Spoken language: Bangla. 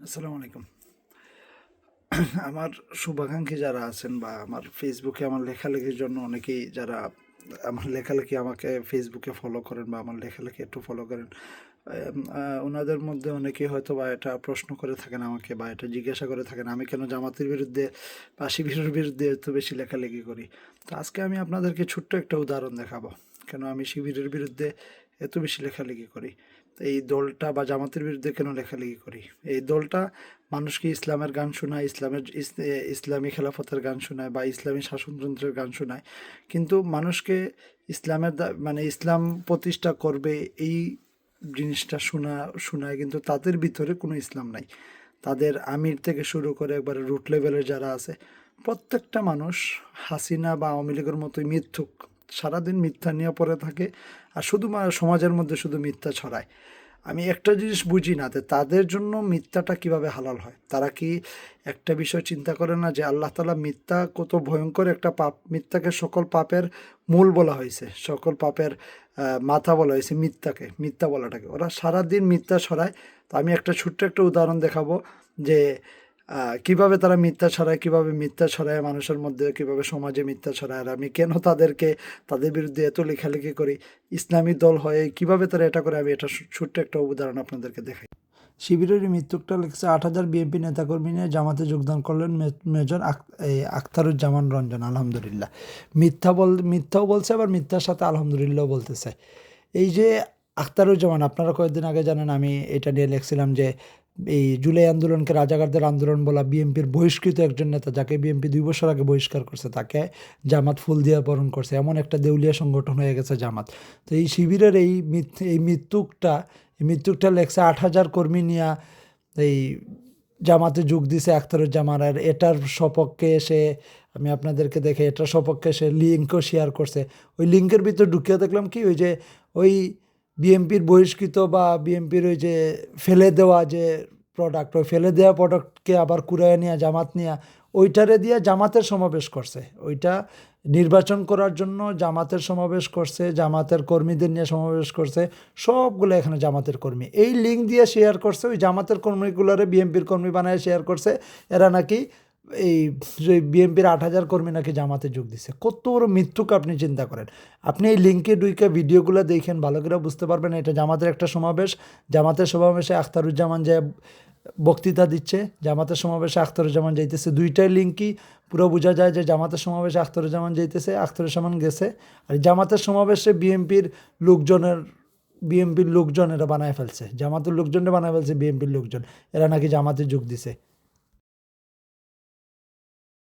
আসসালামু আলাইকুম। আমার শুভাকাঙ্ক্ষী যারা আছেন বা আমার ফেসবুকে আমার লেখালেখির জন্য অনেকেই যারা আমার লেখালেখি আমাকে ফেসবুকে ফলো করেন বা আমার লেখালেখি একটু ফলো করেন, ওনাদের মধ্যে অনেকেই হয়তো বা এটা প্রশ্ন করে থাকেন আমাকে বা এটা জিজ্ঞাসা করে থাকেন আমি কেন জামাতের বিরুদ্ধে বা শিবিরের বিরুদ্ধে এত বেশি লেখালেখি করি। তো আজকে আমি আপনাদেরকে ছোট্ট একটা উদাহরণ দেখাবো কেন আমি শিবিরের বিরুদ্ধে এত বেশি লেখালেখি করি। তো এই দলটা বা জামাতের বিরুদ্ধে কেন লেখালেখি করি, এই দলটা মানুষকে ইসলামের গান শোনায়, ইসলামী খেলাফতের গান শোনায় বা ইসলামী শাসনতন্ত্রের গান শোনায়, কিন্তু মানুষকে মানে ইসলাম প্রতিষ্ঠা করবে এই জিনিসটা শোনায়, কিন্তু তাদের ভিতরে কোনো ইসলাম নাই। তাদের আমির থেকে শুরু করে একবারে রুট লেভেলের যারা আছে, প্রত্যেকটা মানুষ হাসিনা বা আওয়ামী লীগের মতোই মিথ্যুক, সারাদিন মিথ্যা নিয়ে পড়ে থাকে আর শুধু সমাজের মধ্যে শুধু মিথ্যা ছড়ায়। আমি একটা জিনিস বুঝি না যে তাদের জন্য মিথ্যাটা কিভাবে হালাল হয়। তারা কি একটা বিষয় চিন্তা করে না যে আল্লাহ তাআলা মিথ্যা কত ভয়ঙ্কর একটা পাপ, মিথ্যাকে সকল পাপের মূল বলা হয়েছে, সকল পাপের মাথা বলা হয়েছে মিথ্যাকে, মিথ্যা বলাটাকে। ওরা সারাদিন মিথ্যা ছড়ায়। তো আমি একটা ছোট্ট একটা উদাহরণ দেখাবো যে কিভাবে তারা মিথ্যা ছড়ায়, কিভাবে মিথ্যা ছড়ায় মানুষের মধ্যে, কিভাবে সমাজে মিথ্যা ছড়ায়, আর আমি কেন তাদের বিরুদ্ধে এত লেখালেখি করি, ইসলামী দল হয়ে কিভাবে তারা এটা করে, আমি এটা ছোট্ট একটা উদাহরণ আপনাদেরকে দেখাই। শিবিরের মৃত্যুকটা লিখছে 8,000 বিএনপি নেতাকর্মী নিয়ে জামাতে যোগদান করলেন মেজর আখতারুজ্জামান রঞ্জন। আলহামদুলিল্লাহ। মিথ্যাও বলছে, আবার মিথ্যার সাথে আলহামদুলিল্লাহ বলতেছে। এই যে আখতারুজ্জামান, আপনারা কয়েকদিন আগে জানেন আমি এটা নিয়ে লিখছিলাম যে এই জুলাই আন্দোলনকে রাজাকারদের আন্দোলন বলা, বিএনপির বহিষ্কৃত একজন নেতা যাকে বিএনপি 2 বছর আগে বহিষ্কার করছে তাকে জামাত ফুল দিয়ে বরণ করছে, এমন একটা দেউলিয়া সংগঠন হয়ে গেছে জামাত। তো এই শিবিরের এই মৃত্যুকটা লেখছে 8,000 কর্মী নিয়ে এই জামাতে যোগ দিছে আখতারুজ্জামান। আর এটার সপক্ষে সে, আমি আপনাদেরকে দেখে, এটার সপক্ষে সে লিঙ্কও শেয়ার করছে। ওই লিঙ্কের ভিতর ঢুকিয়ে দেখলাম কি, ওই যে ওই বিএনপির বহিষ্কৃত বা বিএনপির ওই যে ফেলে দেওয়া যে প্রোডাক্ট, ওই ফেলে দেওয়া প্রোডাক্টকে আবার কুড়ায় নিয়ে জামাত নিয়ে ওইটারে দিয়ে জামাতের সমাবেশ করছে। ওইটা নির্বাচন করার জন্য জামাতের সমাবেশ করছে, জামাতের কর্মীদের নিয়ে সমাবেশ করছে, সবগুলো এখানে জামাতের কর্মী। এই লিঙ্ক দিয়ে শেয়ার করছে, ওই জামাতের কর্মীগুলোরে বিএনপির কর্মী বানায় শেয়ার করছে। এরা নাকি এই বিএনপির 8,000 কর্মী নাকি জামাতে যোগ দিচ্ছে। কত বড় মিথ্যুক আপনি চিন্তা করেন। আপনি এই লিঙ্কে ঢুকে ভিডিওগুলো দেখেন, ভালো করে বুঝতে পারবেন এটা জামাতের একটা সমাবেশ। জামাতের সমাবেশে আখতারুজ্জামান যে বক্তৃতা দিচ্ছে, জামাতের সমাবেশে আখতারুজ্জামান যাইতেছে, দুইটাই লিঙ্কই পুরো বোঝা যায় যে জামাতের সমাবেশে আখতারুজ্জামান যাইতেছে, আখতারুজ্জামান গেছে। আর জামাতের সমাবেশে বিএনপির লোকজন এরা বানায় ফেলছে, জামাতের লোকজনরা বানায় ফেলছে বিএনপির লোকজন, এরা নাকি জামাতে যোগ দিছে।